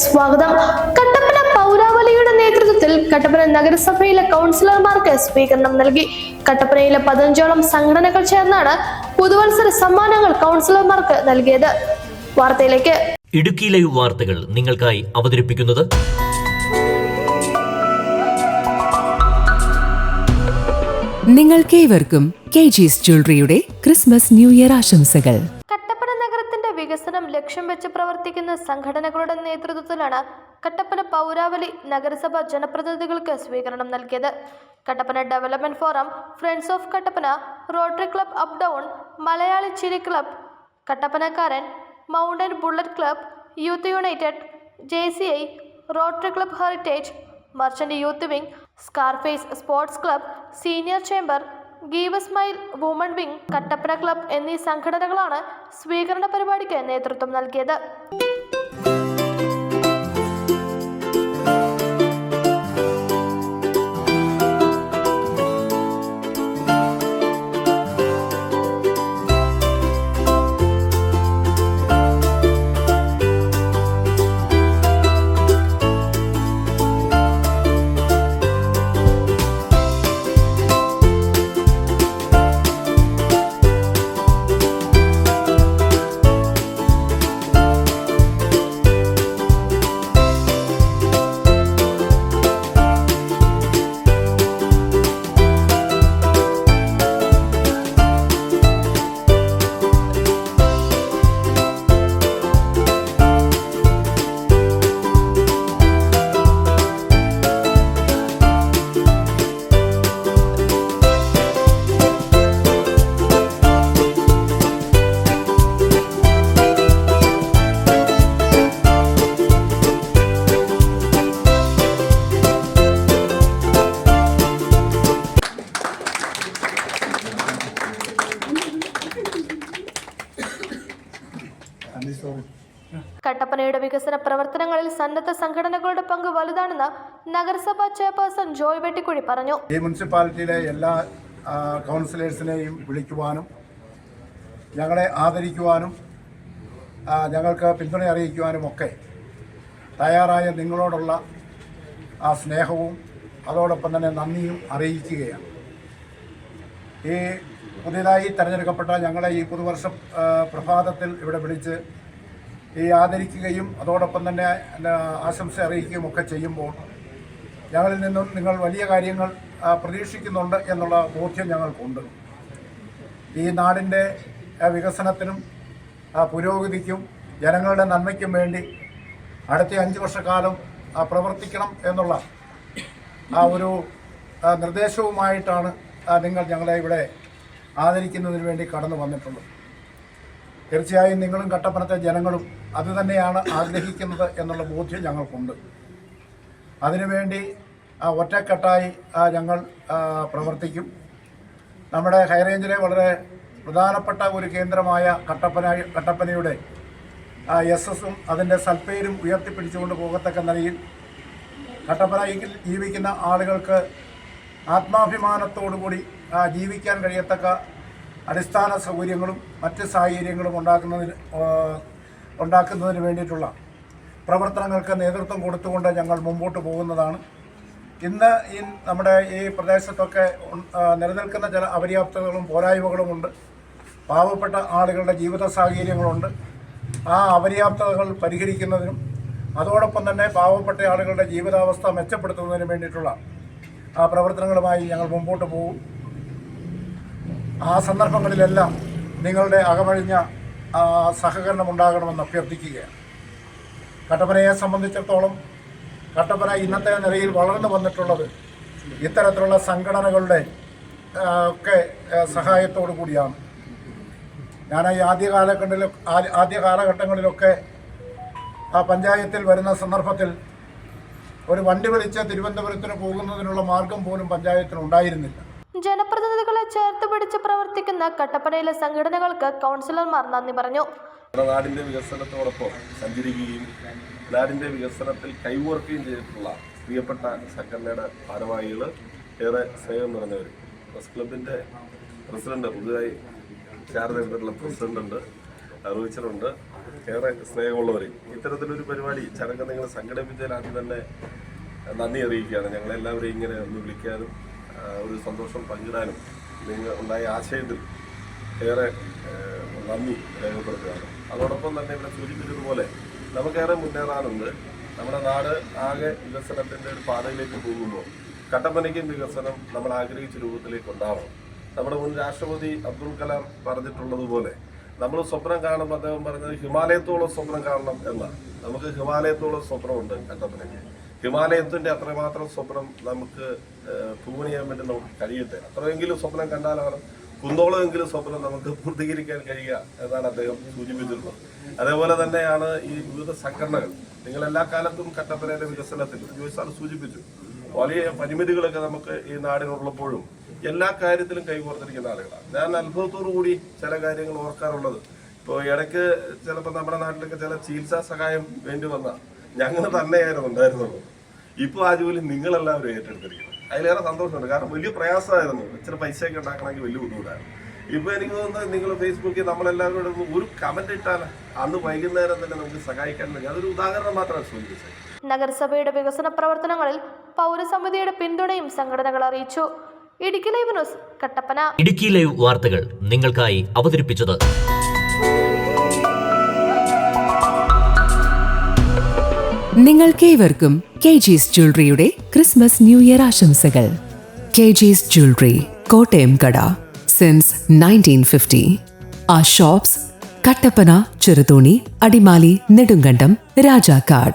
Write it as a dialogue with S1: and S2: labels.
S1: സ്വാഗതം. കട്ടപ്പന പൗരാവലിയുടെ നേതൃത്വത്തിൽ കട്ടപ്പന നഗരസഭയിലെ കൗൺസിലർമാർക്ക് സ്വീകരണം നൽകി. കട്ടപ്പനയിലെ 15ഓളം സംഘടനകൾ ചേർന്നാണ് പുതുവത്സര സമ്മാനങ്ങൾ കൗൺസിലർമാർക്ക് നൽകിയത്. വാർത്തയിലേക്ക്.
S2: ഇടുക്കി ലൈവ് വാർത്തകൾ നിങ്ങൾക്കായി അവതരിപ്പിക്കുന്നത്
S3: നിങ്ങൾക്കേവർക്കും KG's ജ്വല്ലറിയുടെ ക്രിസ്മസ് ന്യൂ ഇയർ ആശംസകൾ.
S1: കട്ടപ്പന നഗരത്തിന്റെ വികസനം ലക്ഷ്യം വെച്ച് പ്രവർത്തിക്കുന്ന സംഘടനകളുടെ നേതൃത്വത്തിലാണ് കട്ടപ്പന പൗരാവലി നഗരസഭ ജനപ്രതിനിധികൾക്ക് സ്വീകരണം നൽകിയത്. Kattappana development forum, friends of Kattappana, rotary club up down, Malayali ചിരി ക്ലബ്, കട്ടപ്പനക്കാരൻ, mountain bullet club, youth united, JCI, rotary club heritage, merchant youth wing, scarface sports club, senior chamber, give a smile woman wing, Kattappana club എന്നീ സംഘടനകളാണ് സ്വീകരണ പരിപാടിക്ക് നേതൃത്വം നൽകിയത്. കട്ടപ്പനയുടെ വികസന പ്രവർത്തനങ്ങളിൽ സന്നദ്ധ സംഘടനകളുടെ പങ്ക് വലുതാണെന്ന് നഗരസഭാ ചെയർപേഴ്സൺ ജോയ് വെട്ടിക്കുഴി പറഞ്ഞു.
S4: ഈ മുനിസിപ്പാലിറ്റിയിലെ എല്ലാ കൗൺസിലേഴ്സിനെയും വിളിക്കുവാനും ഞങ്ങളെ ആദരിക്കുവാനും ഞങ്ങൾക്ക് പിന്തുണ അറിയിക്കുവാനും ഒക്കെ തയ്യാറായ നിങ്ങളോടുള്ള ആ സ്നേഹവും അതോടൊപ്പം തന്നെ നന്ദിയും അറിയിക്കുകയാണ്. ഈ പുതിയതായി തിരഞ്ഞെടുക്കപ്പെട്ട ഞങ്ങളെ ഈ പുതുവർഷ പ്രഭാതത്തിൽ ഇവിടെ വിളിച്ച് ഈ ആദരിക്കുകയും അതോടൊപ്പം തന്നെ ആശംസ അറിയിക്കുകയും ഒക്കെ ചെയ്യുമ്പോൾ ഞങ്ങളിൽ നിന്നും നിങ്ങൾ വലിയ കാര്യങ്ങൾ പ്രതീക്ഷിക്കുന്നുണ്ട് എന്നുള്ള ബോധ്യം ഞങ്ങൾക്കുണ്ട്. ഈ നാടിൻ്റെ വികസനത്തിനും പുരോഗതിക്കും ജനങ്ങളുടെ നന്മയ്ക്കും വേണ്ടി അടുത്ത 5 വർഷക്കാലം പ്രവർത്തിക്കണം എന്നുള്ള ഒരു നിർദ്ദേശവുമായിട്ടാണ് നിങ്ങൾ ഞങ്ങളെ ഇവിടെ ആദരിക്കുന്നതിന് വേണ്ടി കടന്നു വന്നിട്ടുള്ളത്. തീർച്ചയായും നിങ്ങളും കട്ടപ്പനത്തെ ജനങ്ങളും അതുതന്നെയാണ് ആഗ്രഹിക്കുന്നത് എന്നുള്ള ബോധ്യം ഞങ്ങൾക്കുണ്ട്. അതിനുവേണ്ടി ഒറ്റക്കെട്ടായി ഞങ്ങൾ പ്രവർത്തിക്കും. നമ്മുടെ ഹൈറേഞ്ചിലെ വളരെ പ്രധാനപ്പെട്ട ഒരു കേന്ദ്രമായ കട്ടപ്പനയുടെ യശസ്സും അതിൻ്റെ സൽപ്പേരും ഉയർത്തിപ്പിടിച്ചുകൊണ്ട് പോകത്തക്ക നിലയിൽ കട്ടപ്പനയിൽ ജീവിക്കുന്ന ആളുകൾക്ക് ആത്മാഭിമാനത്തോടുകൂടി ജീവിക്കാൻ കഴിയത്തക്ക അടിസ്ഥാന സൗകര്യങ്ങളും മറ്റ് സാഹചര്യങ്ങളും ഉണ്ടാക്കുന്നതിന് വേണ്ടിയിട്ടുള്ള പ്രവർത്തനങ്ങൾക്ക് നേതൃത്വം കൊടുത്തുകൊണ്ട് ഞങ്ങൾ മുമ്പോട്ട് പോകുന്നതാണ്. ഇന്ന് നമ്മുടെ ഈ പ്രദേശത്തൊക്കെ നിലനിൽക്കുന്ന ചില അപര്യാപ്തതകളും പോരായ്മകളുമുണ്ട്. പാവപ്പെട്ട ആളുകളുടെ ജീവിത സാഹചര്യങ്ങളുണ്ട്. ആ അപര്യാപ്തതകൾ പരിഹരിക്കുന്നതിനും അതോടൊപ്പം തന്നെ പാവപ്പെട്ട ആളുകളുടെ ജീവിതാവസ്ഥ മെച്ചപ്പെടുത്തുന്നതിനും വേണ്ടിയിട്ടുള്ള പ്രവർത്തനങ്ങളുമായി ഞങ്ങൾ മുമ്പോട്ട് പോകും. ആ സന്ദർഭങ്ങളിലെല്ലാം നിങ്ങളുടെ അകമഴിഞ്ഞ സഹകരണം ഉണ്ടാകണമെന്ന് അഭ്യർത്ഥിക്കുകയാണ്. കട്ടപ്പനയെ സംബന്ധിച്ചിടത്തോളം കട്ടപ്പന ഇന്നത്തെ നിലയിൽ വളർന്നു വന്നിട്ടുള്ളത് ഇത്തരത്തിലുള്ള സംഘടനകളുടെ ഒക്കെ സഹായത്തോടു കൂടിയാണ്. ഞാൻ ഈ ആദ്യ കാലഘട്ടങ്ങളിലൊക്കെ പഞ്ചായത്തിൽ വരുന്ന സന്ദർഭത്തിൽ ഒരു വണ്ടി വിളിച്ച് തിരുവനന്തപുരത്തിന് പോകുന്നതിനുള്ള മാർഗം പോലും പഞ്ചായത്തിന് ഉണ്ടായിരുന്നില്ല.
S1: ജനപ്രതിനിധികളെ ചേർത്ത് പിടിച്ച് പ്രവർത്തിക്കുന്ന കട്ടപ്പനയിലെ സംഘടനകൾക്ക് കൗൺസിലർമാർ നന്ദി പറഞ്ഞു.
S5: നാടിൻ്റെ വികസനത്തോടൊപ്പം സഞ്ചരിക്കുകയും നാടിൻ്റെ വികസനത്തിൽ കൈകോർക്കുകയും ചെയ്തിട്ടുള്ള പ്രിയപ്പെട്ട സംഘടനയുടെ ഭാരവാഹികൾ ഏറെ സ്നേഹം നിറഞ്ഞവർ. പ്രസ് ക്ലബിൻ്റെ പ്രസിഡന്റ്, പുതുതായി ചേർന്നെടുത്തിട്ടുള്ള പ്രസിഡന്റ് ഉണ്ട്, റോയിച്ചറുണ്ട്, ഏറെ സ്നേഹമുള്ളവർ, ഇത്തരത്തിലൊരു പരിപാടി ചടങ്ങ് നിങ്ങൾ സംഘടിപ്പിച്ചതിൽ ആദ്യം തന്നെ നന്ദി അറിയിക്കുകയാണ്. ഞങ്ങളെല്ലാവരെയും ഇങ്ങനെ ഒന്ന് വിളിക്കാനും ഒരു സന്തോഷം പങ്കിടാനും നിങ്ങൾ ഉണ്ടായ ആശയത്തിൽ ഏറെ നന്ദി രേഖപ്പെടുത്തുകയാണ്. അതോടൊപ്പം തന്നെ ഇവിടെ സൂചിപ്പിച്ചതുപോലെ നമുക്കേറെ മുന്നേറാനുണ്ട്. നമ്മുടെ നാട് ആകെ വികസനത്തിൻ്റെ ഒരു പാതയിലേക്ക് പോകുമ്പോൾ കട്ടപ്പനയ്ക്കും വികസനം നമ്മൾ ആഗ്രഹിച്ച രൂപത്തിലേക്ക് ഉണ്ടാവണം. നമ്മുടെ മുൻ രാഷ്ട്രപതി അബ്ദുൽ കലാം പറഞ്ഞിട്ടുള്ളതുപോലെ നമ്മൾ സ്വപ്നം കാണുമ്പോൾ അദ്ദേഹം പറഞ്ഞത് ഹിമാലയത്തോളം സ്വപ്നം കാണണം എന്നാണ്. നമുക്ക് ഹിമാലയത്തോളം സ്വപ്നമുണ്ട് കട്ടപ്പനയ്ക്ക്. ഹിമാലയത്തിൻ്റെ അത്രമാത്രം സ്വപ്നം നമുക്ക് പൂവണിയാൻ വേണ്ടി നമുക്ക് കഴിയട്ടെ. അത്രയെങ്കിലും സ്വപ്നം കണ്ടാലാണ് കുന്നോളമെങ്കിലും സ്വപ്നം നമുക്ക് പൂർത്തീകരിക്കാൻ കഴിയുക എന്നാണ് അദ്ദേഹം സൂചിപ്പിച്ചിട്ടുള്ളത്. അതേപോലെ തന്നെയാണ് ഈ വിവിധ സംഘടനകൾ. നിങ്ങൾ എല്ലാ കാലത്തും കട്ടപ്പനയുടെ വികസനത്തിൽ ജോയിസാർ സൂചിപ്പിച്ചു, വലിയ പരിമിതികളൊക്കെ നമുക്ക് ഈ നാടിനുള്ളപ്പോഴും എല്ലാ കാര്യത്തിലും കൈകോർത്തിരിക്കുന്ന ആളുകളാണ്. ഞാൻ അത്ഭുതത്തോടു കൂടി ചില കാര്യങ്ങൾ ഓർക്കാറുള്ളത്, ഇപ്പോൾ ഇടയ്ക്ക് ചിലപ്പോൾ നമ്മുടെ നാട്ടിലൊക്കെ ചില ചികിത്സാ സഹായം വേണ്ടി വന്നാൽ ഞങ്ങൾ തന്നെയായിരുന്നു ഉണ്ടായിരുന്നുള്ളൂ. ഇപ്പോൾ ആ ജോലി നിങ്ങളെല്ലാവരും ഏറ്റെടുത്തിരിക്കുന്നത്. അതിലേറെ സന്തോഷമുണ്ട്. കാരണം വലിയ പ്രയാസമായിരുന്നു, ഇച്ചിരി പൈസയൊക്കെ ഉണ്ടാക്കണമെങ്കിൽ വലിയ ബുദ്ധിമുട്ടായിരുന്നു. ഇപ്പോൾ എനിക്ക് തോന്നുന്നത് നിങ്ങൾ ഫേസ്ബുക്കിൽ നമ്മളെല്ലാവരും ഒരു കമന്റ് ഇട്ടാൽ അന്ന് വൈകുന്നേരം തന്നെ നമുക്ക് സഹായിക്കാൻ പറ്റും. അതൊരു ഉദാഹരണം മാത്രമാണ് സൂചിപ്പിച്ചത്.
S1: നഗരസഭയുടെ വികസന പ്രവർത്തനങ്ങളിൽ പൗരസമിതിയുടെ പിന്തുണയും സംഘടനകൾ അറിയിച്ചു. Idukki live news, Kattappana.
S2: Idukki live വാർത്തകൾ നിങ്ങൾക്കായി അവതരിപ്പിച്ചത്
S3: നിങ്ങൾക്കേവർക്കും KG's ജ്വല്ലറിയുടെ ക്രിസ്മസ് ന്യൂ ഇയർ ആശംസകൾ. KG's ജ്വല്ലറി, കോട്ടയം കട, since 1950. Our shops, Kattappana, Cheruthoni, Adimali, Nedumkandam, Rajakkad.